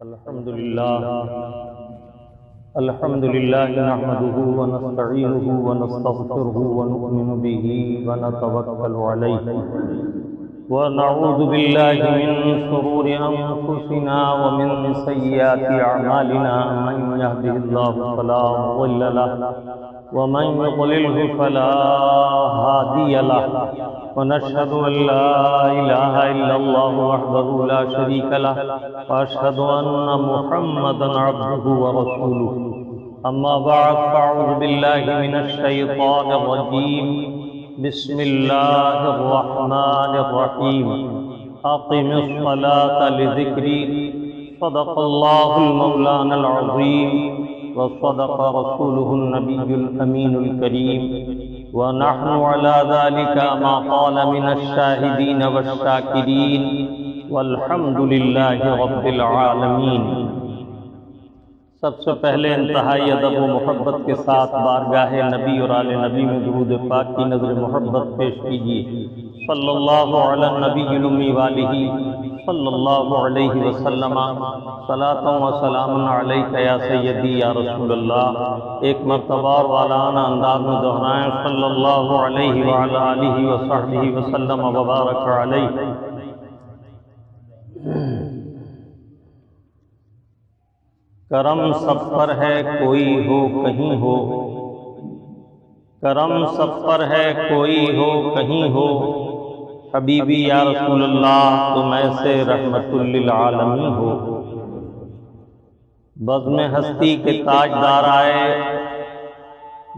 الحمد لله نحمده ونستعينه ونستغفره ونؤمن به ونتوكل عليه ونعوذ بالله من شرور أنفسنا ومن سيئات أعمالنا من يهده الله فلا مضل له ومن يضلله فلا هادي له ونشهد أن لا إله إلا الله وحده لا شريك له وأشهد أن محمدا عبده ورسوله أما بعد فأعوذ بالله من الشيطان الرجيم بسم الله الرحمن الرحيم أقم الصلاة لذكري صدق الله المولانا العظيم وصدق رسوله النبي الأمين الكريم ونحن على ذلك ما قال من الشاهدين والشاكرين والحمد لله رب العالمين۔ سب سے پہلے انتہائی ادب و محبت کے ساتھ بارگاہ نبی اور آل نبی میں درود پاک کی نظر محبت پیش کیجیے۔ صلی اللہ علی النبی الامی والہ صلی اللہ علیہ وسلم صلاۃ و سلام علیک یا سیدی یا رسول اللہ۔ ایک مرتبہ اور والانہ انداز میں دہرائیں صلی اللہ علیہ وعلی آلہ وصحبہ وسلم وبارک علیہ۔ کرم سب پر ہے کوئی ہو کہیں ہو، کرم سب پر ہے کوئی ہو کہیں ہو، حبیبی یا رسول اللہ تم ایسے رحمت للعالمین ہو۔ بزم ہستی کے تاجدار آئے،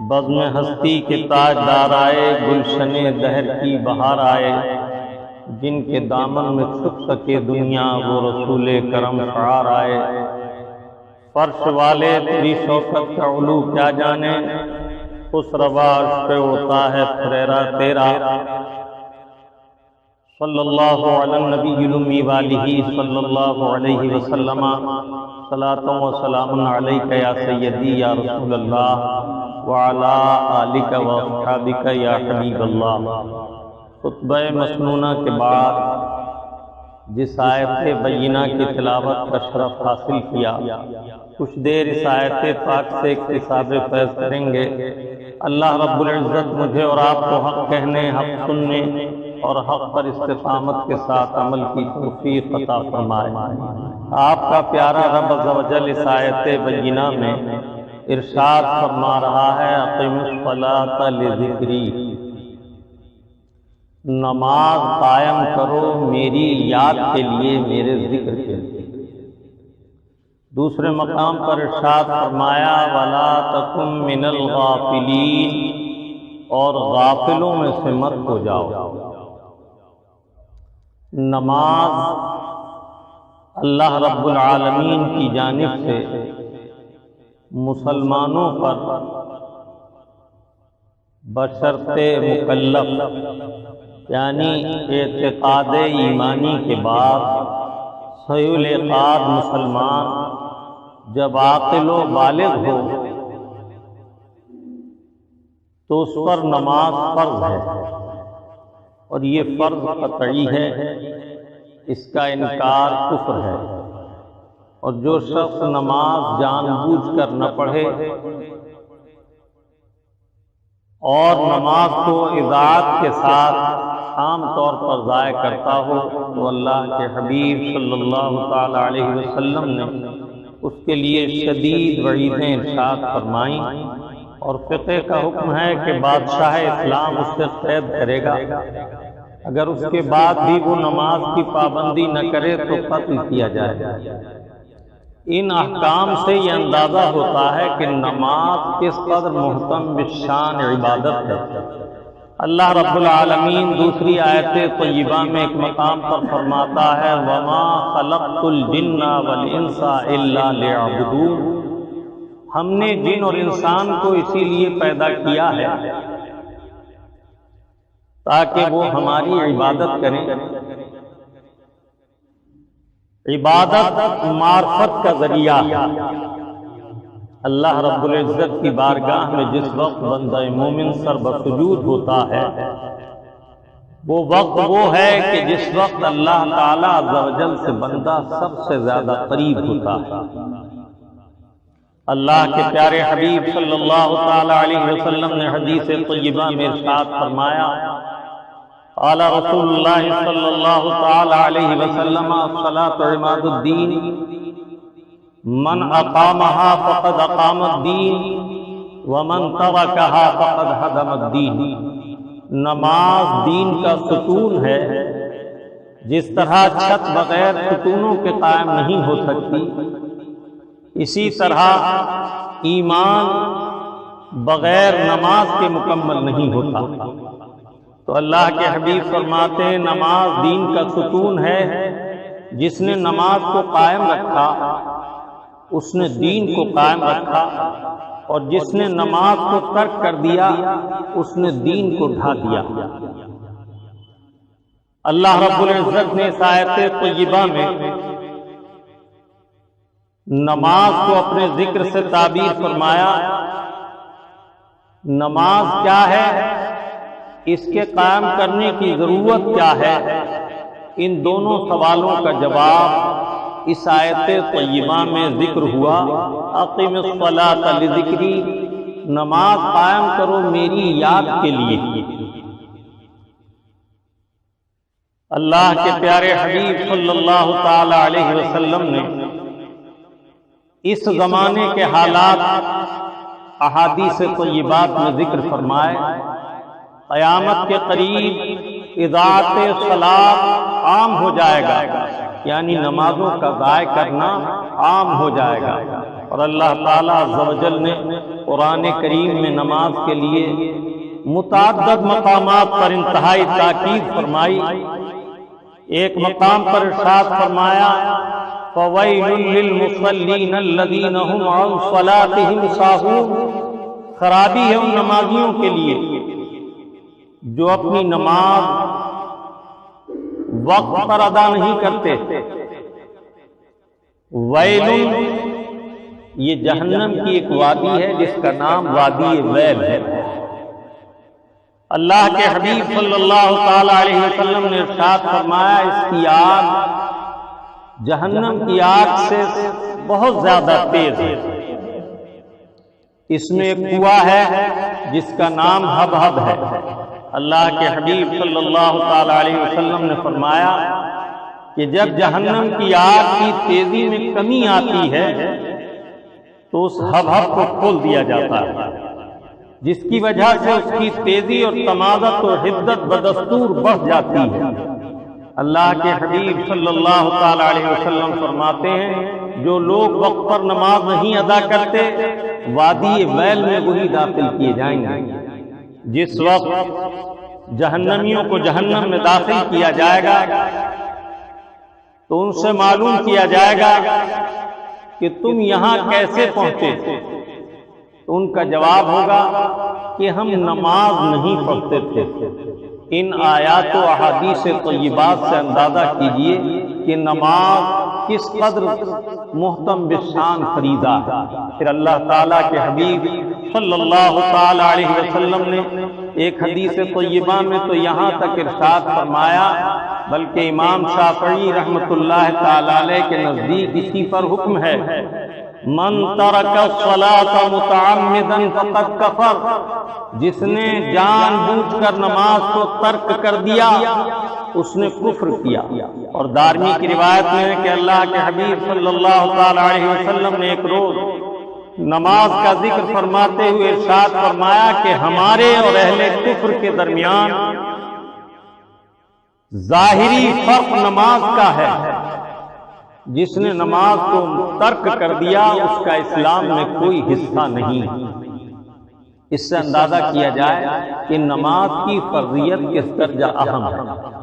بزم ہستی کے تاجدار آئے، گلشن دہر کی بہار آئے، جن کے دامن میں چھپ سکے دنیا وہ رسول کرم شعار آئے۔ فرش والے تیری شوکت کا علو کیا جانے، اس روا عرش پہ ہوتا ہے پھریرا تیرا۔ صلی اللہ علی النبی الامی والہ صلی اللہ علیہ وسلم صلاۃ و سلام علیک یا سیدی یا رسول اللہ وعلی آلک و اصحابک یا حبیب اللہ۔ خطبہ مسنونہ کے بعد جس آیت بینہ کی تلاوت کا شرف حاصل کیا، کچھ دیر اس آیت پاک سے اکتساب فیض کریں گے۔ اللہ رب العزت مجھے اور آپ کو حق کہنے، حق سننے اور حق پر استقامت کے ساتھ عمل کی توفیق عطا فرمائے۔ آپ کا پیارا رب عز و جل اس آیت بینہ میں ارشاد فرما رہا ہے اقم الصلاۃ لذکری، نماز قائم کرو میری یاد کے لیے، میرے ذکر کے لیے۔ دوسرے مقام پر ارشاد فرمایا وَلَا تَكُن مِّنَ الْغَافِلِينَ، اور غافلوں میں سے مت ہو جاؤ۔ نماز اللہ رب العالمین کی جانب سے مسلمانوں پر بشرط مکلف، یعنی اعتقاد ایمانی کے بعد صحیح الاعتقاد مسلمان جب عاقل و بالغ ہو تو اس پر نماز فرض ہے، اور یہ فرض قطعی ہے، اس کا انکار کفر ہے۔ اور جو شخص نماز جان بوجھ کر نہ پڑھے اور نماز کو اذاعت کے ساتھ عام طور پر ضائع کرتا ہو تو اللہ کے حبیب صلی اللہ تعالی علیہ وسلم نے اس کے لیے شدید وعیدیں ارشاد فرمائیں، اور فقہ کا حکم ہے کہ بادشاہ اسلام اس سے قید کرے گا، اگر اس کے بعد بھی وہ نماز کی پابندی نہ کرے تو قتل کیا جائے گا۔ ان احکام سے یہ اندازہ ہوتا ہے کہ نماز کس قدر محتم بالشان عبادت ہے۔ اللہ رب العالمین دوسری آیت طیبہ میں ایک مقام پر فرماتا ہے وَمَا خَلَقْتُ الْجِنَّ وَالْإِنسَ إِلَّا لِيَعْبُدُونِ، ہم نے جن اور انسان کو اسی لیے پیدا کیا ہے تاکہ وہ ہماری عبادت کریں۔ عبادت معرفت کا ذریعہ ہے۔ اللہ رب العزت کی بارگاہ میں جس وقت بندہ مومن سر بسجود ہوتا ہے، وہ وقت وہ ہے کہ جس وقت اللہ تعالیٰ عز و جل سے بندہ سب سے زیادہ قریب ہوتا ہے۔ اللہ کے پیارے حبیب صلی اللہ تعالی علیہ وسلم نے حدیث طیبہ میں ارشاد فرمایا، قال رسول اللہ صلی اللہ تعالی علیہ وسلم الصلاۃ عماد الدین من اقامها فقد اقام الدین ومن ترکها فقد ہدم الدین۔ نماز دین کا ستون ہے، جس طرح چھت بغیر ستونوں کے قائم نہیں ہو سکتی، اسی طرح ایمان بغیر نماز کے مکمل نہیں ہوتا۔ تو اللہ کے حبیب فرماتے ہیں نماز دین کا ستون ہے، جس نے نماز کو قائم رکھا اس نے دین کو قائم رکھا، اور جس نے نماز کو ترک کر دیا اس نے دین کو ڈھا دیا۔ اللہ رب العزت نے اس آیت طیبہ میں نماز کو اپنے ذکر سے تعبیر فرمایا۔ نماز کیا ہے، اس کے قائم کرنے کی ضرورت کیا ہے، ان دونوں سوالوں کا جواب اس آیت طیبہ میں ذکر ہوا۔ اقیم الصلاۃ لذکری، نماز قائم کرو میری یاد کے لیے۔ اللہ کے پیارے حبیب صلی اللہ تعالی علیہ وسلم نے اس زمانے کے حالات احادیث طیبات میں ذکر فرمائے۔ قیامت کے قریب اضاعت صلاۃ عام ہو جائے گا، یعنی نمازوں کا ضائع کرنا عام ہو جائے گا، اور اللہ تعالیٰ عز و جل نے قرآن کریم میں نماز کے لیے متعدد مقامات پر انتہائی تاکید فرمائی۔ ایک مقام پر ارشاد فرمایا، فَوَيْلٌ لِّلْمُصَلِّينَ الَّذِينَ هُمْ عَنْ صَلَاتِهِمْ سَاهُونَ، خرابی ہے ان نمازیوں کے لیے جو اپنی نماز وقت پر ادا نہیں کرتے۔ ویل، یہ جہنم کی ایک وادی ہے جس کا نام وادی ویل ہے۔ اللہ کے حبیب صلی اللہ تعالی علیہ وسلم نے ارشاد فرمایا، اس کی آگ جہنم کی آگ سے بہت زیادہ تیز ہے۔ اس میں ایک کنواں ہے جس کا نام ہب ہے۔ اللہ کے حبیب صلی اللہ تعالی علیہ وسلم نے فرمایا کہ جب جہنم کی آگ کی تیزی میں کمی آتی ہے تو اس ہب کو کھول دیا جاتا ہے، جس کی وجہ سے اس کی تیزی اور تمازت اور حدت بدستور بڑھ جاتی ہے۔ اللہ کے حبیب صلی اللہ تعالی علیہ وسلم فرماتے ہیں جو لوگ وقت پر نماز نہیں ادا کرتے وادی ویل میں وہی داخل کیے جائیں گے۔ جس وقت جہنمیوں کو جہنم میں داخل کیا جائے گا تو ان سے معلوم کیا جائے گا کہ تم یہاں کیسے پہنچے، تو ان کا جواب ہوگا کہ ہم نماز نہیں پڑھتے تھے۔ ان آیات و احادیث طیبات سے اندازہ کیجئے کہ نماز کس قدر محتم بشان فریضہ ہے۔ پھر اللہ تعالیٰ کے حبیب صلی اللہ تعالی علیہ وسلم نے ایک حدیث طیبہ میں تو یہاں تک ارشاد فرمایا، بلکہ امام شافعی رحمۃ اللہ تعالی علیہ کے نزدیک اسی پر حکم ہے، من ترک الصلاۃ متعمدا فقد کفر، جس نے جان بوجھ کر نماز کو ترک کر دیا اس نے کفر کیا۔ اور دارمی کی روایت میں ہے کہ اللہ کے حبیب صلی اللہ تعالی علیہ وسلم نے ایک روز نماز کا ذکر فرماتے ہوئے ارشاد فرمایا کہ ہمارے اور اہل کفر کے درمیان ظاہری فرق نماز کا ہے، جس نے نماز کو ترک کر دیا اس کا اسلام میں کوئی حصہ نہیں۔ اس سے اندازہ کیا جائے کہ نماز کی فرضیت کس درجہ اہم ہے۔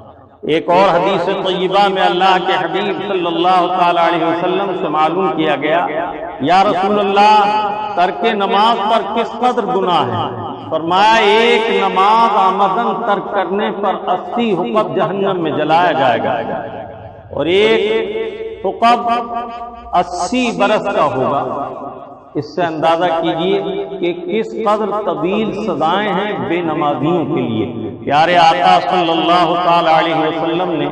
ایک اور حدیث طیبہ میں اللہ کے حبیب صلی اللہ تعالی علیہ وسلم سے معلوم کیا گیا، یا رسول اللہ ترک نماز پر کس قدر گناہ ہے؟ فرمایا ایک نماز آمدن ترک کرنے پر 80 حقب جہنم میں جلایا جائے گا، اور ایک حقب 80 برس کا ہوگا۔ اس سے اندازہ کیجئے کہ کس قدر طویل سزائیں ہیں بے نمازیوں کے لیے۔ پیارے آقا صلی اللہ تعالی علیہ وسلم نے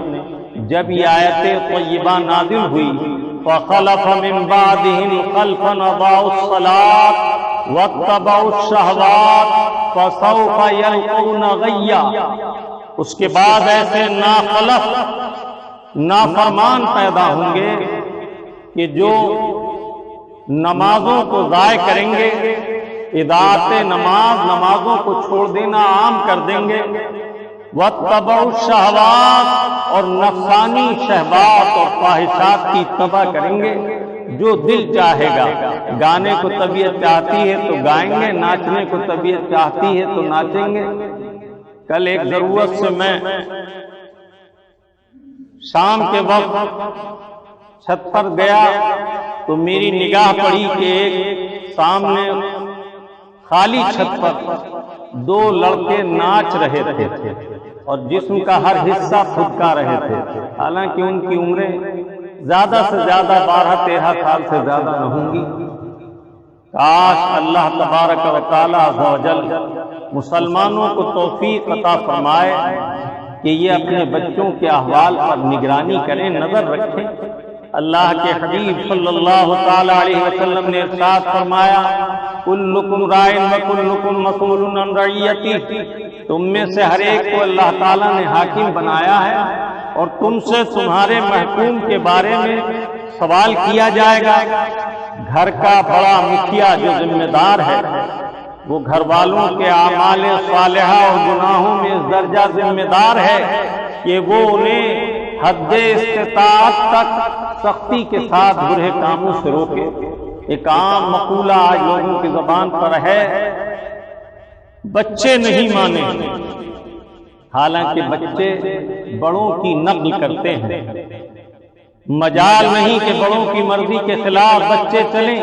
جب یہ آیت طیبہ نازل ہوئی فَخَلَفَ مِن بَعْدِهِمْ خَلْفٌ أَضَاعُوا الصَّلَاةَ وَاتَّبَعُوا الشَّهَوَاتِ فَسَوْفَ يَلْقَوْنَ غَيًّا، اس کے بعد ایسے ناخلف نافرمان پیدا ہوں گے کہ جو نمازوں کو ضائع کریں گے، اضاعت نمازوں کو چھوڑ دینا عام کر دیں گے، وَاتَّبَعُوا الشَّهَوَاتِ اور نفسانی شہوات اور خواہشات کی اتباع کریں گے، جو دل چاہے گا۔ گانے کو طبیعت چاہتی ہے تو گائیں گے، ناچنے کو طبیعت چاہتی ہے تو ناچیں گے۔ کل ایک ضرورت سے میں شام کے وقت چھت پر گیا تو میری نگاہ پڑی کہ ایک سامنے خالی چھت پر دو لڑکے ناچ رہے تھے اور جسم کا ہر حصہ پھدکا رہے تھے، حالانکہ ان کی عمریں زیادہ سے زیادہ 12-13 سال سے زیادہ نہ ہوں گی۔ کاش اللہ تبارک و تعالی عز و جل مسلمانوں کو توفیق عطا فرمائے کہ یہ اپنے بچوں کے احوال پر نگرانی کریں، نظر رکھیں۔ اللہ کے حبیب صلی اللہ تعالی علیہ وسلم نے ارشاد فرمایا کلکم راع وکلکم مسئول عن رعیتہ، تم میں سے ہر ایک کو اللہ تعالیٰ نے حاکم بنایا ہے اور تم سے تمہارے محکوم کے بارے میں سوال کیا جائے گا۔ گھر کا بڑا مکھیا جو ذمہ دار ہے وہ گھر والوں کے اعمال صالحہ اور گناہوں میں اس درجہ ذمہ دار ہے کہ وہ انہیں حد استطاعت تک سختی کے ساتھ برے کاموں سے روکے۔ ایک عام مقولہ آج لوگوں کی زبان پر ہے بچے نہیں مانے، حالانکہ بچے بڑوں کی نقل کرتے ہیں۔ مجال نہیں کہ بڑوں کی مرضی کے خلاف بچے چلیں۔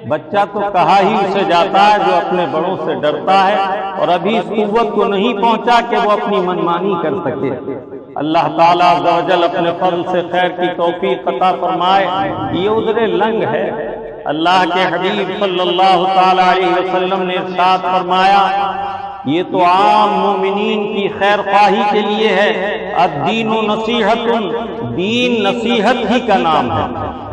بچہ تو کہا ہی اسے جاتا ہے جو اپنے بڑوں سے ڈرتا ہے اور ابھی اس قوت کو نہیں پہنچا کہ وہ اپنی منمانی کر سکے۔ اللہ تعالیٰ عز و جل اپنے فضل سے خیر کی توفیق عطا فرمائے۔ یہ عذر لنگ ہے۔ اللہ کے حبیب صلی اللہ تعالی علیہ وسلم نے ارشاد فرمایا یہ تو عام مومنین کی خیر خواہی کے لیے ہے۔ الدین نصیحت، دین نصیحت ہی کا نام ہے،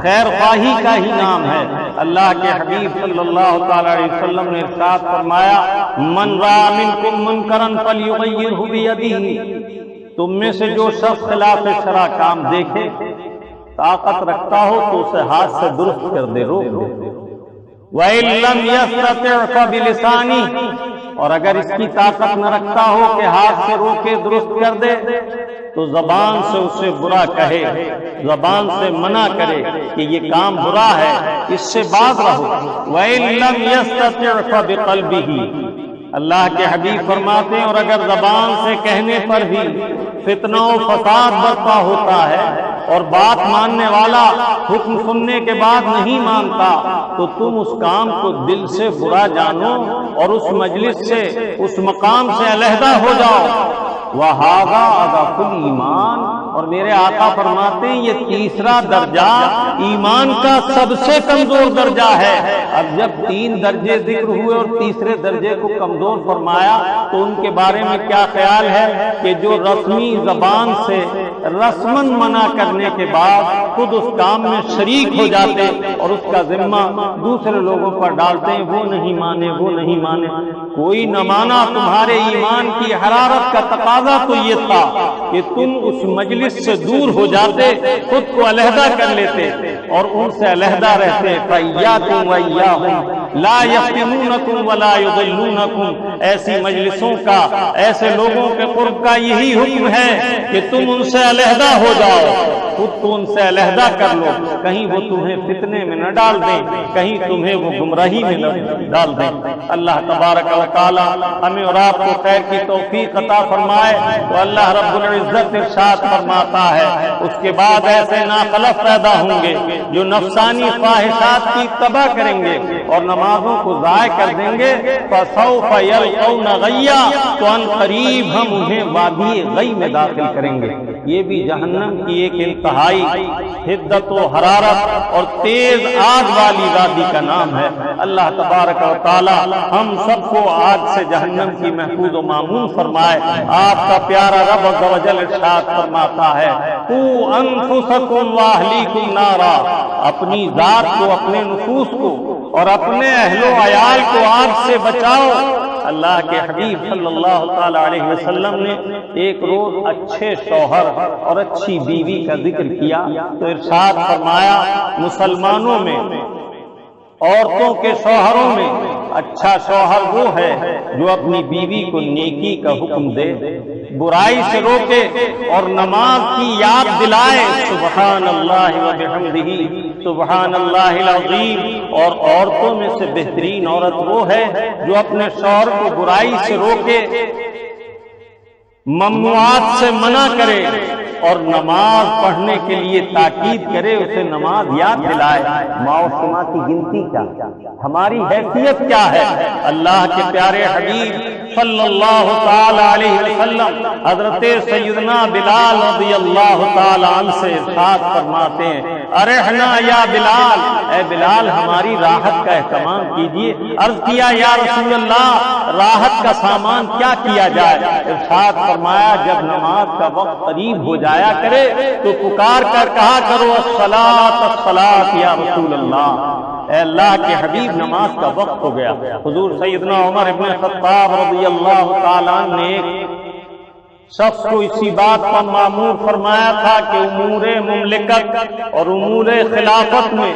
خیر خواہی کا ہی نام ہے۔ اللہ کے حبیب صلی اللہ تعالی علیہ وسلم نے ارشاد فرمایا من رأى منکم منکرا فلیغیرہ بیدہ، تم میں سے جو شخص خلاف شرع کام دیکھے، طاقت رکھتا ہو تو اسے ہاتھ سے درست کر دے، روک دے۔ وَإِن لَّمْ يَسْتَطِعْ فَبِلِسَانِهِ، اور اگر اس کی طاقت نہ رکھتا ہو کہ ہاتھ سے روکے درست کر دے تو زبان سے اسے برا کہے، زبان سے منع کرے کہ یہ کام برا ہے، اس سے باز رہو۔ وَإِن لَّمْ يَسْتَطِعْ فَبِقَلْبِهِ، اللہ کے حبیب فرماتے ہیں اور اگر زبان سے کہنے پر بھی فتنہ و فساد برپا ہوتا ہے اور بات ماننے والا حکم سننے کے بعد نہیں مانتا تو تم اس کام کو دل سے برا جانو اور اس مجلس سے، اس مقام سے علیحدہ ہو جاؤ۔ وَهَذَا أَضْعَفُ الْإِيمَانِ، اور میرے آقا فرماتے ہیں یہ تیسرا درجہ ایمان کا سب سے کمزور درجہ ہے۔ اب جب 3 درجے ذکر ہوئے اور تیسرے درجے کو کمزور فرمایا تو ان کے بارے میں کیا خیال ہے کہ جو رسمی زبان سے رسماً منع کرنے کے بعد خود اس کام میں شریک ہو جاتے اور اس کا ذمہ دوسرے لوگوں پر ڈالتے ہیں، وہ نہیں مانے، وہ نہیں مانے۔ کوئی نہ مانا، تمہارے ایمان کی حرارت کا تقاضا تو یہ تھا کہ تم اس مجلس سے دور ہو جاتے، خود کو علیحدہ کر لیتے اور ان سے علیحدہ رہتے۔ فَإِيَّاكُمْ وَإِيَّاهُمْ لَا يَفْتِنُونَكُمْ وَلَا يُضِلُّونَكُمْ، ایسی مجلسوں کا، ایسے لوگوں کے قرب کا یہی حکم ہے کہ تم ان سے علیحدہ ہو جاؤ، خود کو ان سے علیحدہ کر لو، کہیں وہ تمہیں فتنے میں نہ ڈال دیں، کہیں تمہیں وہ گمراہی میں نہ ڈال دیں۔ اللہ تبارک و تعالی ہمیں اور آپ کو خیر کی توفیق عطا فرمائے۔ تو اللہ رب العزت ارشاد فرماتا ہے اس کے بعد ایسے ناخلف پیدا ہوں گے جو نفسانی خواہشات کی اتباع کریں گے اور نمازوں کو ضائع کر دیں گے۔ فَسَوْفَ يَلْقَوْنَ غَيًّا، تو ان قریب ہم انہیں وادی غی میں داخل کریں گے۔ یہ بھی جہنم کی ایک انتہائی حدت و حرارت اور تیز آگ والی وادی کا نام ہے۔ اللہ تبارک و تعالی ہم سب کو آگ سے جہنم کی محفوظ و مامون فرمائے۔ آپ کا پیارا رب عز و جل ارشاد فرماتا ہے قوا انفسکم واہلیکم نارا، اپنی ذات کو، اپنے نفوس کو اور اپنے اہل و عیال کو آگ سے بچاؤ۔ اللہ کے حبیب صلی اللہ تعالی علیہ وسلم نے ایک روز اچھے شوہر اور اچھی بیوی کا ذکر کیا تو ارشاد فرمایا مسلمانوں میں، عورتوں کے شوہروں میں اچھا شوہر وہ ہے جو اپنی بیوی کو نیکی کا حکم دے، برائی سے روکے اور نماز کی یاد دلائے۔ سبحان اللہ و بحمدہ سبحان اللہ العظیم۔ اور عورتوں میں سے بہترین عورت وہ ہے جو اپنے شوہر کو برائی سے روکے، ممنوعات سے منع کرے اور نماز پڑھنے کے لیے تاکید کرے، اسے نماز یاد دلائے۔ ماں و شما کی گنتی کیا، ہماری حیثیت کیا ہے؟ اللہ کے پیارے حبیب صلی اللہ تعالی علیہ وسلم حضرت سیدنا بلال رضی اللہ تعالی عنہ سے ارشاد فرماتے ہیں ارحنا یا بلال، اے بلال ہماری راحت کا اہتمام کیجیے۔ عرض کیا یا رسول اللہ راحت کا سامان کیا کیا جائے؟ ارشاد فرمایا جب نماز کا وقت قریب ہو جایا کرے تو پکار کر کہا کرو الصلاۃ الصلاۃ یا رسول اللہ، اے اللہ کے حبیب نماز کا وقت ہو گیا۔ حضور سیدنا عمر ابن خطاب رضی اللہ تعالیٰ عنہ نے ایک شخص کو اسی بات پر مامور فرمایا تھا کہ امور مملکت اور امور خلافت میں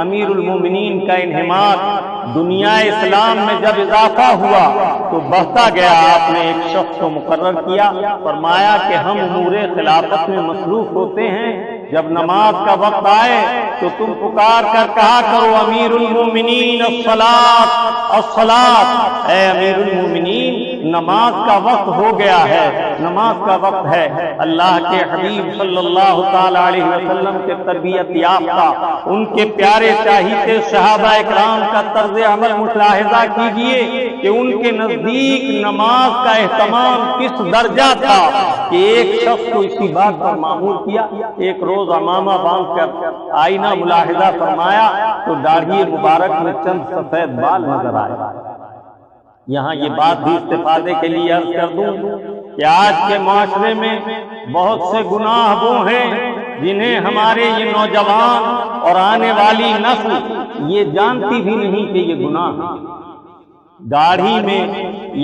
امیر المومنین کا انہماک دنیا اسلام میں جب اضافہ ہوا تو بڑھتا گیا۔ آپ نے ایک شخص کو مقرر کیا، فرمایا کہ ہم امور خلافت میں مصروف ہوتے ہیں، جب نماز کا وقت آئے تو تم پکار کر کہا کرو امیر المومنین الصلاۃ الصلاۃ، اے امیر المومنین نماز کا وقت ہو گیا ہے، نماز کا وقت ہے۔ اللہ کے حبیب صلی اللہ تعالی علیہ وسلم کے تربیت یافتہ ان کے پیارے چاہیتے صحابہ اکرام کا طرز عمل ملاحظہ کیجئے کہ ان کے نزدیک نماز کا اہتمام کس درجہ تھا کہ ایک شخص کو اسی بات پر معمول کیا۔ ایک روز عمامہ باندھ کر آئینہ ملاحظہ فرمایا تو داڑھی مبارک میں چند سفید بال نظر آئے۔ یہاں یہ بات بھی استفادے کے لیے عرض کر دوں کہ آج کے معاشرے میں بہت سے گناہ وہ ہیں جنہیں ہمارے یہ نوجوان اور آنے والی نسل یہ جانتی بھی نہیں کہ یہ گناہ ہے۔ داڑھی میں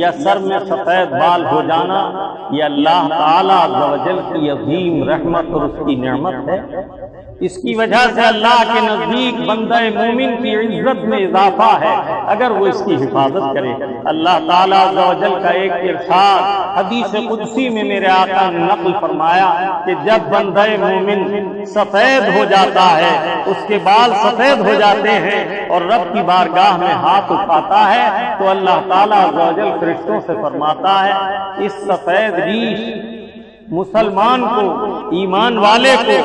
یا سر میں سفید بال ہو جانا یہ اللہ تعالیٰ عز و جل کی عظیم رحمت اور اس کی نعمت ہے۔ اس کی وجہ سے اللہ کے نزدیک بندہ مومن کی عزت میں اضافہ ہے اگر وہ اس کی حفاظت کرے۔ اللہ تعالیٰ عز و جل کا ایک ارشاد حدیث قدسی میں میرے آقا نے نقل فرمایا کہ جب بندہ مومن سفید ہو جاتا ہے، اس کے بال سفید ہو جاتے ہیں اور رب کی بارگاہ میں ہاتھ اٹھاتا ہے تو اللہ تعالیٰ عز و جل فرشتوں سے فرماتا ہے اس سفید ریش مسلمان کو، ایمان والے کو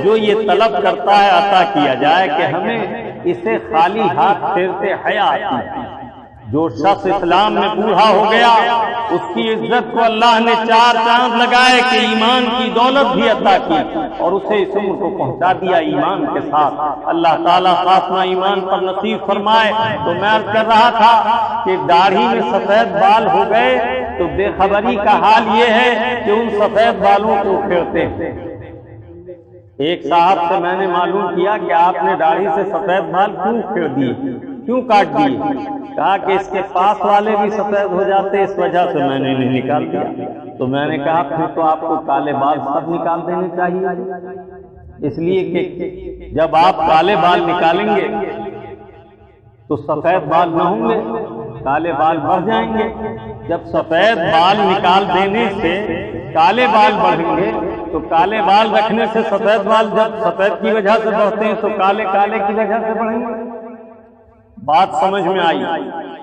جو یہ طلب کرتا ہے عطا کیا جائے کہ ہمیں اسے خالی ہاتھ پھیرتے حیا آتی ہے۔ جو شخص اسلام میں بوڑھا ہو گیا اس کی عزت کو اللہ نے 4 چاند لگائے کہ ایمان کی دولت بھی عطا کی اور اسے اس عمر کو پہنچا دیا ایمان کے ساتھ۔ اللہ تعالیٰ خاتمہ ایمان پر نصیب فرمائے۔ تو میں عرض کر رہا تھا کہ داڑھی میں سفید بال ہو گئے تو بے خبری کا حال یہ ہے کہ ان سفید بالوں کو پھیرتے ہیں۔ ایک صاحب سے میں نے معلوم کیا کہ آپ نے داڑھی سے سفید بال کیوں پھیر دیے، کیوں کاٹ دیے؟ کہا کہ اس کے پاس والے بھی سفید ہو جاتے اس وجہ سے میں نے انہیں نکال دیا۔ تو میں نے کہا پھر تو آپ کو کالے بال سب نکال دینے چاہیے، اس لیے کہ جب آپ کالے بال نکالیں گے تو سفید بال نہ ہوں گے، کالے بال بڑھ جائیں گے۔ جب سفید بال نکال دینے سے کالے بال بڑھیں گے تو کالے بال رکھنے سے سفید بال جب سفید کی وجہ سے بڑھتے ہیں تو کالے کالے کی وجہ سے بڑھیں گے۔ بات سمجھ میں آئی؟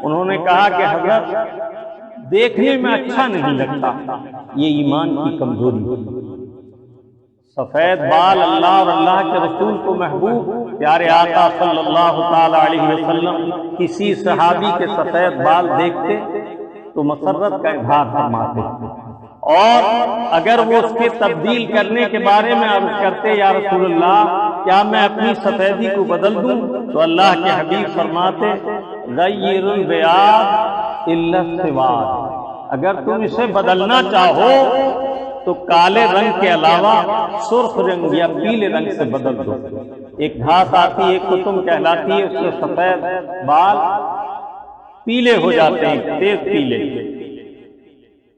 انہوں نے کہا کہ حضرت دیکھنے میں اچھا نہیں لگتا، یہ ایمان کی کمزوری ہے۔ سفید بال اللہ اور اللہ کے رسول کو محبوب پیارے آقا صلی اللہ تعالی علیہ وسلم کسی صحابی کے سفید بال دیکھتے تو مسرت کا اظہار فرماتے اور اگر وہ اس کے تبدیل کرنے کے بارے میں عرض کرتے یا رسول اللہ کیا میں اپنی سفیدی کو بدل دوں، تو اللہ کے حبیب فرماتے غیر البیاض الا السواد، اگر تم اسے بدلنا چاہو تو کالے رنگ کے علاوہ سرخ رنگ یا پیلے رنگ سے بدل دو۔ ایک گھاس آتی ہے، ایک قطم کہلاتی ہے، اس سے سفید بال پیلے ہو جاتے ہیں، تیز پیلے۔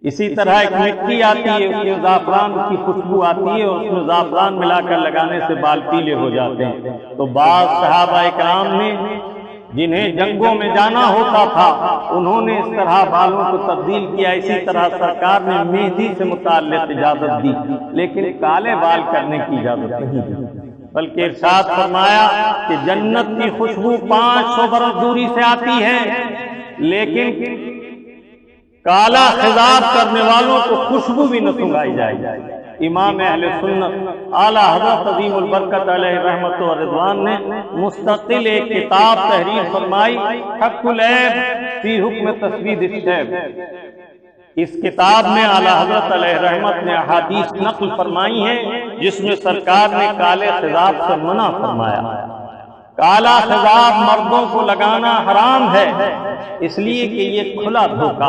اسی طرح ایک مٹی آتی ہے، اس میں زعفران کی خوشبو آتی ہے اور اس میں زعفران ملا کر لگانے سے بال پیلے ہو جاتے ہیں۔ تو بعض صحابہ کرام نے جنہیں جنگوں میں جانا ہوتا تھا انہوں نے اس طرح بالوں کو تبدیل کیا۔ اسی طرح سرکار نے مہندی سے متعلق اجازت دی، لیکن کالے بال کرنے کی اجازت نہیں دی، بلکہ ارشاد فرمایا کہ جنت کی خوشبو 500 برس دوری سے آتی ہے، لیکن کالا خضاب کرنے والوں کو خوشبو بھی نہ سنگائی جائے گی۔ امام اہل سنت اعلیٰ حضرت عظیم البرکت علیہ رحمت و رضوان نے مستقل ایک کتاب تحریر فرمائی، حق العیب فی حکم تسوید الشیب۔ اس کتاب میں اعلیٰ حضرت علیہ رحمت نے احادیث نقل فرمائی ہیں جس میں سرکار نے کالے خضاب سے منع فرمایا۔ کالا خضاب مردوں کو لگانا حرام ہے، اس لیے کہ یہ کھلا دھوکہ۔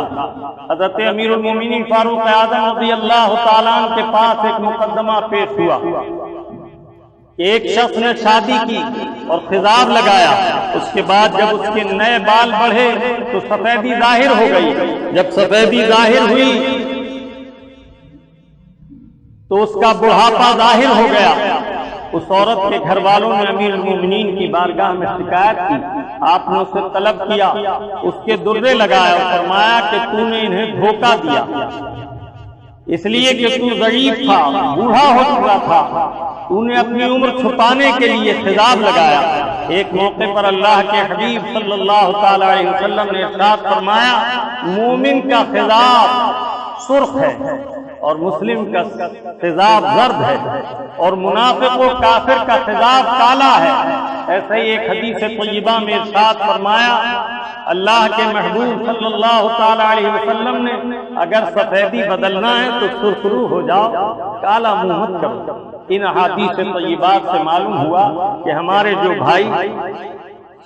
حضرت امیر المومنین فاروق اعظم رضی اللہ تعالیٰ عنہ کے پاس ایک مقدمہ پیش ہوا کہ ایک شخص نے شادی کی اور خضاب لگایا، اس کے بعد جب اس کے نئے بال بڑھے تو سفیدی ظاہر ہو گئی۔ جب سفیدی ظاہر ہوئی تو اس کا بڑھاپا ظاہر ہو گیا۔ اس عورت کے گھر والوں نے امیر المومنین کی بارگاہ میں شکایت کی، آپ نے اسے طلب کیا، اس کے درے لگایا اور فرمایا کہ تو نے انہیں دھوکہ دیا، اس لیے کہ تو ضعیف تھا، بوڑھا ہو چکا تھا، تو نے اپنی عمر چھپانے کے لیے خضاب لگایا۔ ایک موقع پر اللہ کے حبیب صلی اللہ تعالی علیہ وسلم نے ارشاد فرمایا مومن کا خضاب سرخ ہے اور مسلم کا خضاب زرد ہے، اور منافق و کافر کا خضاب کالا ہے۔ ایسے ہی ایک حدیث طیبہ میں ارشاد فرمایا اللہ کے محبوب صلی اللہ تعالی علیہ وسلم نے اگر سفیدی بدلنا ہے تو سرخرو ہو جاؤ، کالا منہ مت کرو۔ ان احادیث طیبات سے معلوم ہوا کہ ہمارے جو بھائی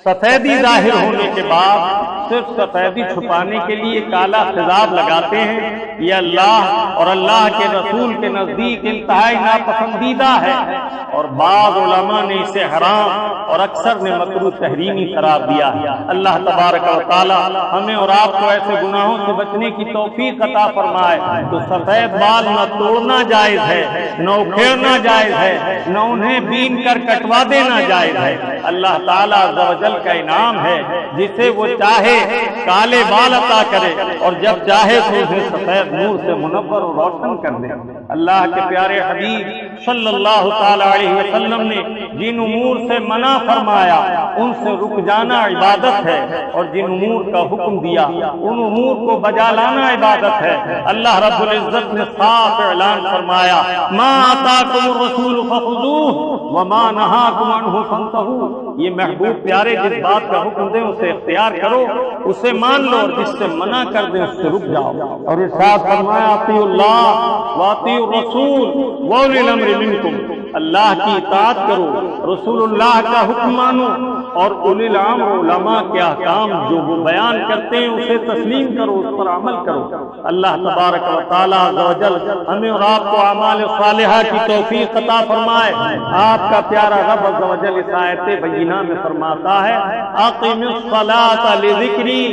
سفیدی ظاہر ہونے کے بعد صرف سفیدی چھپانے کے لیے کالا خضاب لگاتے ہیں، یہ اللہ اور اللہ کے رسول کے نزدیک انتہائی ناپسندیدہ ہے، اور بعض علماء نے اسے حرام اور اکثر نے مکروہ تحریمی قرار دیا ہے۔ اللہ تبارک و تعالی ہمیں اور آپ کو ایسے گناہوں سے بچنے کی توفیق عطا فرمائے۔ تو سفید بال نہ توڑنا جائز ہے، نہ اکھیڑنا جائز ہے، نہ انہیں بین کر کٹوا دینا جائز ہے۔ اللہ تعالیٰ عز و جل کا انعام ہے، جسے وہ چاہے کالے بال عطا کرے اور جب چاہے تو اسے سفید نور سے منور اور روشن کر دے۔ اللہ کے پیارے حبیب صلی اللہ تعالی علیہ وسلم نے جن امور سے منع فرمایا ان سے رک جانا عبادت ہے، اور جن امور کا حکم دیا ان امور کو بجا لانا عبادت ہے۔ اللہ رب العزت نے صاف اعلان فرمایا ما آتاکم الرسول فخذوہ وما نہاکم عنہ فانتہوا، یہ محبوب پیارے جس بات کا حکم دیں اسے اختیار کرو، اسے مان لو، اور جس سے منع کر دیں اس سے رک جاؤ۔ اور ارشاد فرمایا اطیعوا اللہ واطیعوا الرسول واولی الامر منکم، اللہ کی اطاعت کرو، رسول اللہ کا حکم مانو، اور اولی الامر علماء کے احکام جو وہ بیان کرتے ہیں اسے تسلیم کرو، اس پر عمل کرو۔ اللہ تبارک و تعالی عز و جل ہمیں اور آپ کو اعمال صالحہ کی توفیق عطا فرمائے۔ آپ کا پیارا رب عز و جل اس آیت بینہ میں فرماتا ہے اقم الصلاۃ لذکری،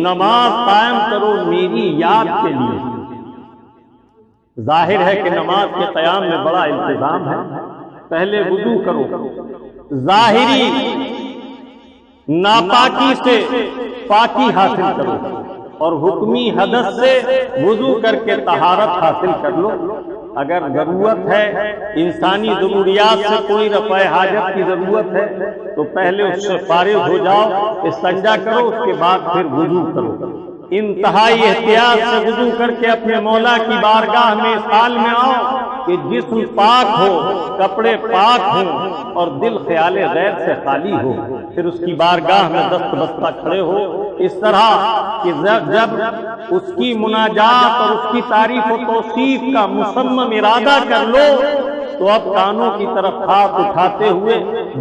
نماز قائم کرو میری یاد کے لیے۔ ظاہر ہے کہ نماز کے قیام میں بڑا التزام ہے۔ پہلے وضو کرو، ظاہری ناپاکی سے پاکی حاصل کرو، اور حکمی حدث سے وضو کر کے طہارت حاصل کر لو۔ اگر ضرورت ہے انسانی ضروریات سے کوئی رفع حاجت کی ضرورت ہے تو پہلے اس سے فارغ ہو جاؤ، استنجا کرو، اس کے بعد پھر وضو کرو۔ انتہائی احتیاط سے وضو کر کے اپنے مولا کی بارگاہ میں اس حال میں آؤ کہ جسم پاک ہو، کپڑے پاک ہوں اور دل خیال غیر سے خالی ہو، پھر اس کی بارگاہ میں دست بستہ کھڑے ہو، اس طرح کہ جب اس کی مناجات اور اس کی تعریف و توصیف کا مصمم ارادہ کر لو تو اب کانوں کی طرف ہاتھ اٹھاتے ہوئے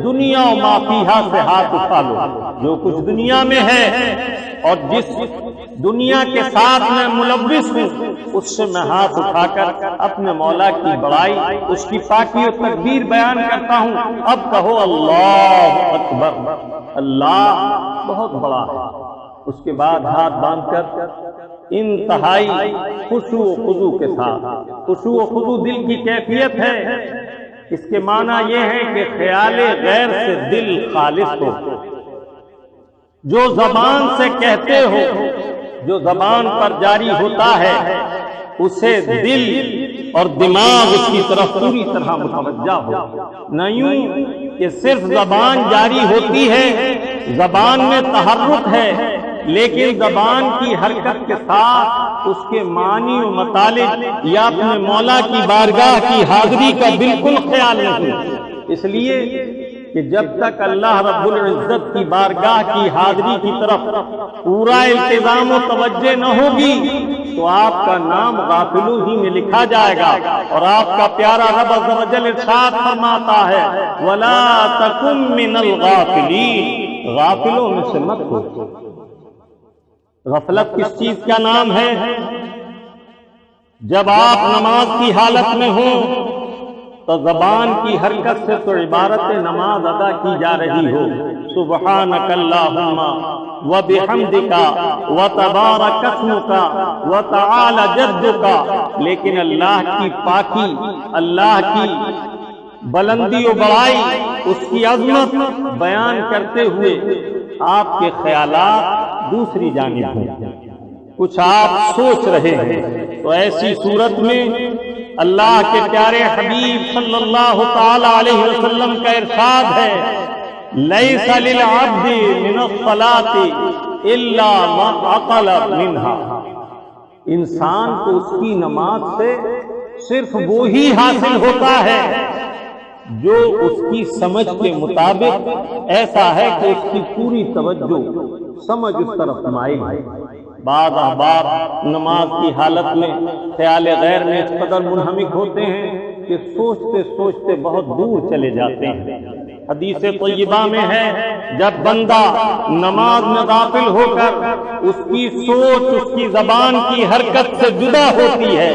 دنیا و ما فیہا سے ہاتھ اٹھا لو، جو کچھ دنیا میں ہے اور جس دنیا کے ساتھ میں ملوث ہوں اس سے میں ہاتھ اٹھا کر اپنے مولا کی بڑائی، اس کی پاکی و تکبیر بیان کرتا ہوں۔ اب کہو اللہ اکبر، اللہ بہت بڑا ہے۔ اس کے بعد ہاتھ باندھ کر انتہائی خشوع و خضوع کے ساتھ، خشوع و خضوع دل کی کیفیت ہے، اس کے معنی یہ ہے کہ خیال غیر سے دل خالص ہو، جو زبان سے کہتے ہو، جو زبان پر جاری ہوتا ہے اسے دل اور دماغ اس کی طرف پوری طرح متوجہ ہو، نہ یوں کہ صرف زبان جاری ہوتی ہے، زبان میں تحرک ہے لیکن زبان کی حرکت کے ساتھ اس کے معنی و مطالب یا اپنے مولا کی بارگاہ کی حاضری کا بالکل خیال نہیں۔ اس لیے کہ جب تک اللہ رب العزت کی بارگاہ کی حاضری کی طرف پورا التزام و توجہ نہ ہوگی تو آپ کا نام غافلوں ہی میں لکھا جائے گا، اور آپ کا پیارا رب عز و جل ارشاد فرماتا ہے وَلَا تَكُن مِّنَ الْغَافِلِينَ، غافلوں میں سے مت ہو۔ غفلت کس چیز کا نام ہے؟ جب آپ نماز کی حالت میں ہوں تو زبان کی حرکت سے تو عبارت نماز ادا کی جا رہی ہو، سبحانک اللہم وبحمدک وتبارک اسمک وتعالی جدک، لیکن اللہ کی پاکی، اللہ کی بلندی و بڑائی، اس کی عظمت بیان کرتے ہوئے آپ کے خیالات دوسری جانب ہیں، کچھ آپ سوچ رہے ہیں، تو ایسی صورت میں اللہ کے پیارے حبیب صلی اللہ تعالی علیہ وسلم کا ارشاد ہے لیس للعبد من الصلاة الا ما عقل منها، انسان کو اس کی نماز سے صرف وہی حاصل ہوتا ہے جو اس کی سمجھ کے مطابق ایسا ہے کہ اس کی پوری توجہ سمجھ اس طرف مائل ہے۔ بعض احباب نماز کی حالت میں خیال غیر میں اس قدر منہمک ہوتے ہیں کہ سوچتے سوچتے بہت دور چلے جاتے ہیں۔ حدیث طیبہ میں ہے جب بندہ نماز میں غافل ہو کر اس کی سوچ اس کی زبان کی حرکت سے جدا ہوتی ہے،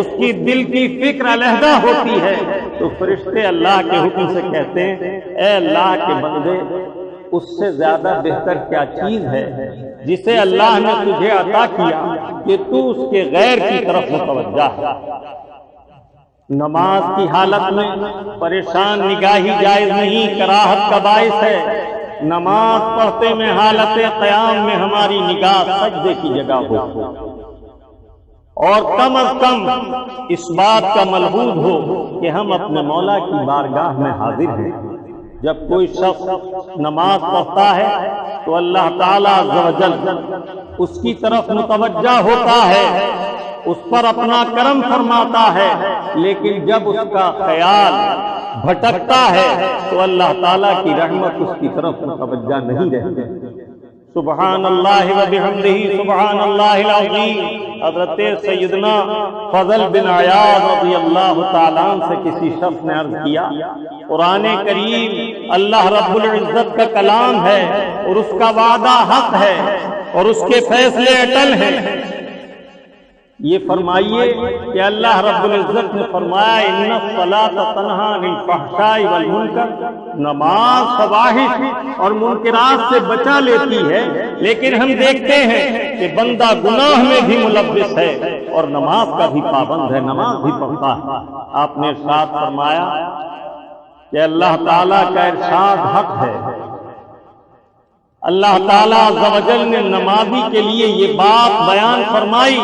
اس کی دل کی فکر علیحدہ ہوتی ہے، تو فرشتے اللہ کے حکم سے کہتے ہیں اے اللہ کے بندے، اس سے زیادہ بہتر کیا چیز ہے جسے اللہ نے تجھے عطا کیا کہ تو اس کے غیر کی طرف متوجہ ہے۔ نماز کی حالت میں پریشان نگاہی جائز نہیں، کراہت کا باعث ہے۔ نماز پڑھتے میں حالت قیام میں ہماری نگاہ سجدے کی جگہ ہو، اور کم از کم اس بات کا ملحوظ ہو کہ ہم اپنے مولا کی بارگاہ میں حاضر ہیں۔ جب کوئی شخص نماز پڑھتا ہے تو اللہ تعالیٰ عز و جل اس کی طرف متوجہ ہوتا ہے، اس پر اپنا کرم فرماتا ہے، لیکن جب اس کا خیال بھٹکتا ہے تو اللہ تعالیٰ کی رحمت اس کی طرف متوجہ نہیں رہتی۔ سبحان اللہ و بحمدہ سبحان اللہ العظیم۔ حضرت سیدنا فضل بن عیاض رضی اللہ تعالیٰ عنہ سے کسی شخص نے عرض کیا قرآن کریم اللہ رب العزت کا کلام ہے اور اس کا وعدہ حق ہے اور اس کے فیصلے اٹل ہیں، یہ فرمائیے کہ اللہ رب العزت نے فرمایا ان الصلاۃ تنہی عن الفحشاء والمنکر، نماز فواحش اور منکرات سے بچا لیتی ہے، لیکن ہم دیکھتے ہیں کہ بندہ گناہ میں بھی ملوث ہے اور نماز کا بھی پابند ہے، نماز بھی پڑھتا ہے۔ آپ نے ارشاد فرمایا کہ اللہ تعالیٰ کا ارشاد حق ہے، اللہ تعالیٰ عز و جل نے نمازی کے لیے یہ بات بیان فرمائی،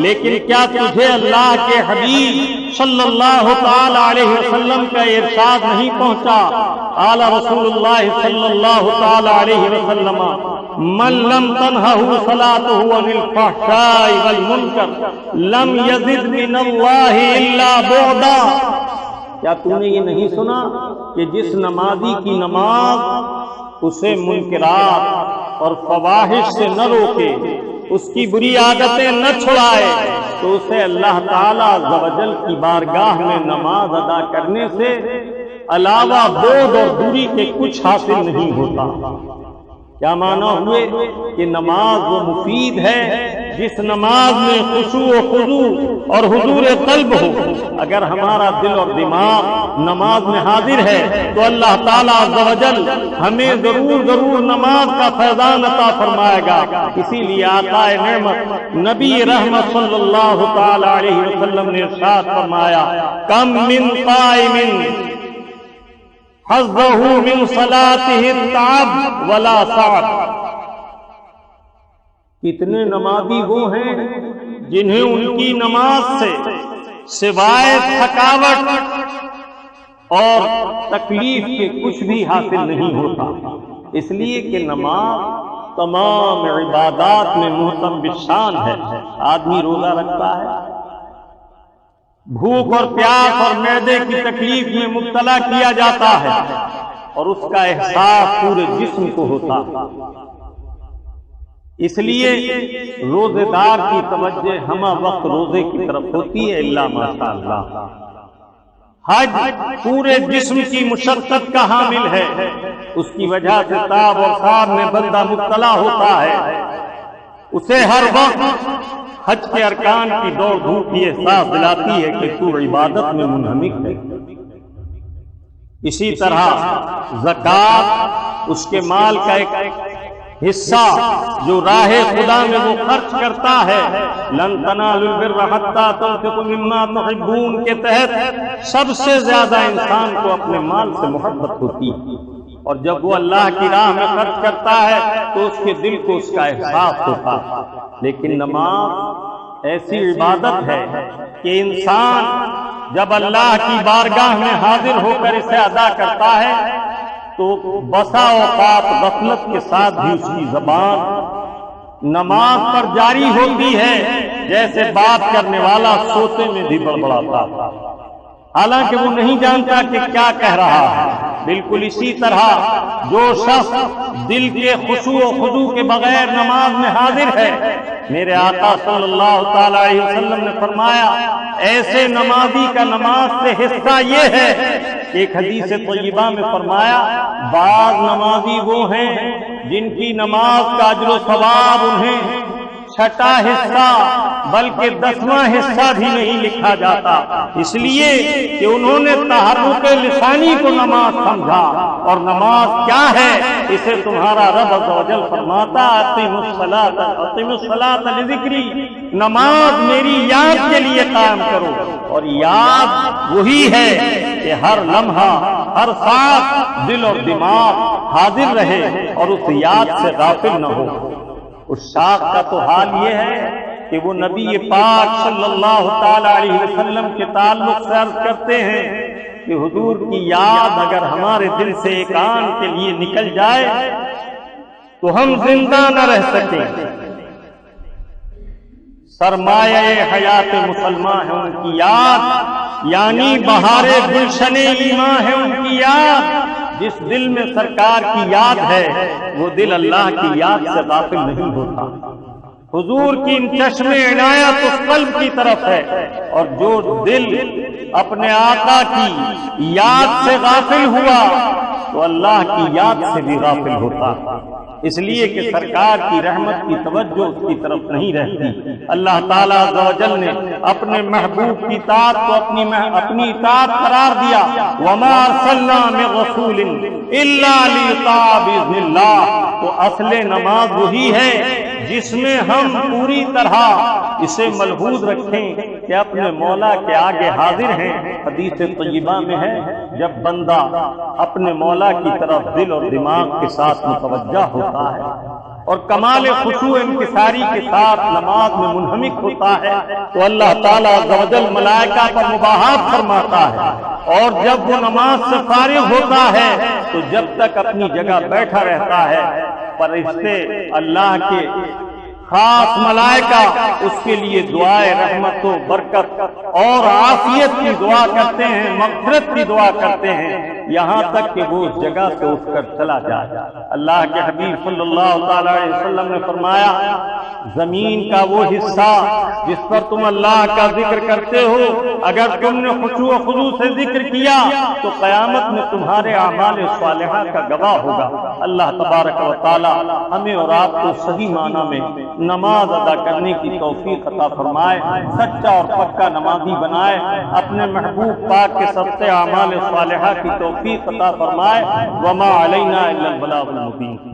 لیکن کیا تجھے اللہ کے حبیب صلی اللہ تعالی علیہ وسلم کا ارشاد نہیں پہنچا؟ قال رسول اللہ صلی اللہ تعالی علیہ وسلم من لم تنہہ صلاته عن الفحشاء والمنکر لم یزد من اللہ الا بعدا۔ کیا تم نے یہ نہیں سنا کہ جس نمازی کی نماز اسے منکرات اور فواحش سے نہ روکے، اس کی بری عادتیں نہ چھڑائے، تو اسے اللہ تعالیٰ عز و جل کی بارگاہ میں نماز ادا کرنے سے علاوہ بعد اور دوری کے کچھ حاصل نہیں ہوتا۔ کیا معنی ہوئے کہ نماز وہ مفید ہے جس نماز میں خشوع و خضوع اور حضور قلب ہو۔ اگر ہمارا دل اور دماغ نماز میں حاضر ہے تو اللہ تعالیٰ عز و جل ہمیں ضرور نماز کا فیضان عطا فرمائے گا۔ اسی لیے آقا نعمت نبی رحمت صلی اللہ تعالی علیہ وسلم نے ارشاد فرمایا، کم من قائم حظہ من صلاته التعب ولا سعد۔ کتنے نمازی وہ ہیں جنہیں ان کی نماز سے سوائے تھکاوٹ اور تکلیف کے کچھ بھی حاصل نہیں ہوتا، اس لیے کہ نماز تمام عبادات میں محتم بالشان ہے۔ آدمی روزہ رکھتا ہے، بھوک اور پیاس اور معدے کی تکلیف میں مبتلا کیا جاتا ہے اور اس کا احساس پورے جسم کو ہوتا ہے۔ اس لیے روزے دار کی توجہ ہمہ وقت روزے کی طرف ہوتی ہے، الا ماشاءاللہ۔ حج پورے جسم کی مشقت کا حامل ہے، اس کی وجہ سے تاب اور خواب میں بندہ مبتلا ہوتا ہے، اسے ہر وقت حج کے ارکان کی دوڑ دھوپ یہ احساس دلاتی ہے کہ تو عبادت میں منہمک ہے۔ اسی طرح زکوٰۃ اس کے مال کا ایک حصہ جو راہ خدا میں وہ خرچ کرتا ہے، لن تنالوا البر حتى تنفقوا مما تحبون کے تحت سب سے زیادہ انسان کو اپنے مال سے محبت ہوتی ہے، اور جب وہ اللہ کی راہ میں خرچ کرتا ہے تو اس کے دل کو اس کا احساس ہوتا ہے۔ لیکن نماز ایسی عبادت ہے کہ انسان جب اللہ کی بارگاہ میں حاضر ہو کر اسے ادا کرتا ہے تو بسا اوقات غفلت کے ساتھ بھی اس کی زبان نماز پر جاری ہوتی ہے، جیسے بات کرنے والا سوتے میں بھی بڑبڑاتا ہے، حالانکہ وہ نہیں جانتا کہ کیا کہہ رہا ہے۔ بالکل اسی طرح جو شخص دل کے خشوع و خضوع کے بغیر نماز میں حاضر ہے، میرے آقا صلی اللہ تعالی علیہ وسلم نے فرمایا ایسے نمازی کا نماز سے حصہ یہ ہے، ایک حدیث طیبہ میں فرمایا بعض نمازی وہ ہیں جن کی نماز کا اجر و ثواب انہیں چھٹا حصہ بلکہ 10واں حصہ بھی نہیں لکھا جاتا، اس لیے کہ انہوں نے تحرک لسانی کو نماز سمجھا، اور نماز کیا ہے اسے تمہارا رب عز و جل فرماتا اقیموا الصلاۃ لذکری، نماز میری یاد کے لیے قائم کرو، اور یاد وہی ہے کہ ہر لمحہ ہر ساتھ دل اور دماغ حاضر رہے اور اس یاد سے غافل نہ ہو۔ اس شاخ کا تو حال یہ ہے کہ وہ نبی پاک صلی اللہ تعالی علیہ وسلم کے تعلق سے عرض کرتے ہیں کہ حضور کی یاد اگر ہمارے دل سے ایک آن کے لیے نکل جائے تو ہم زندہ نہ رہ سکیں۔ سرمایہ حیات مسلمان ہے ان کی یاد، یعنی بہار گلشن ایمان ہے ان کی یاد۔ جس دل میں سرکار کی یاد ہے وہ دل اللہ کی یاد سے غافل نہیں ہوتا۔ حضور کی ان چشم عنایت اس قلب کی طرف ہے، اور جو دل اپنے آقا کی یاد سے غافل ہوا تو اللہ کی یاد سے بھی غافل ہوتا، اس لیے کہ سرکار کی رحمت کی توجہ اس کی طرف نہیں رہتی۔ اللہ تعالیٰ عز و جل نے اپنے محبوب کی اطاعت کو اپنی اطاعت قرار دیا، وما ارسلنا من رسول الا لیطاع باذن اللہ۔ تو اصل نماز وہی ہے جس میں ہم پوری طرح اسے ملحوظ رکھیں کہ اپنے مولا کے آگے حاضر ہیں۔ حدیث طیبہ میں ہے جب بندہ اپنے مولا کی طرف دل اور دماغ کے ساتھ متوجہ ہوتا ہے اور کمال خشوع انکساری کے ساتھ نماز میں منہمک ہوتا ہے تو اللہ تعالیٰ عز و جل ملائکہ پر مباحث فرماتا ہے، اور جب وہ نماز سے فارغ ہوتا ہے تو جب تک اپنی جگہ بیٹھا رہتا ہے فرشتے اللہ کے خاص ملائکہ اس کے لیے دعائے رحمت و برکت اور عافیت کی دعا کرتے ہیں، مغفرت کی دعا کرتے ہیں، یہاں تک کہ وہ اس جگہ سے اٹھ کر چلا جائے۔ اللہ کے حبیب صلی اللہ تعالی علیہ وسلم نے فرمایا زمین کا وہ حصہ جس پر تم اللہ کا ذکر کرتے ہو، اگر تم نے خشوع و خضوع سے ذکر کیا تو قیامت میں تمہارے اعمال صالحہ کا گواہ ہوگا۔ اللہ تبارک و تعالی ہمیں اور آپ کو صحیح معنی میں نماز ادا کرنے کی توفیق عطا فرمائے، سچا اور پکا نمازی بنائے، اپنے محبوب پاک کے سب سے اعمال صالحہ کی توفیق عطا فرمائے۔ وما علینا الا البلاغ المبین۔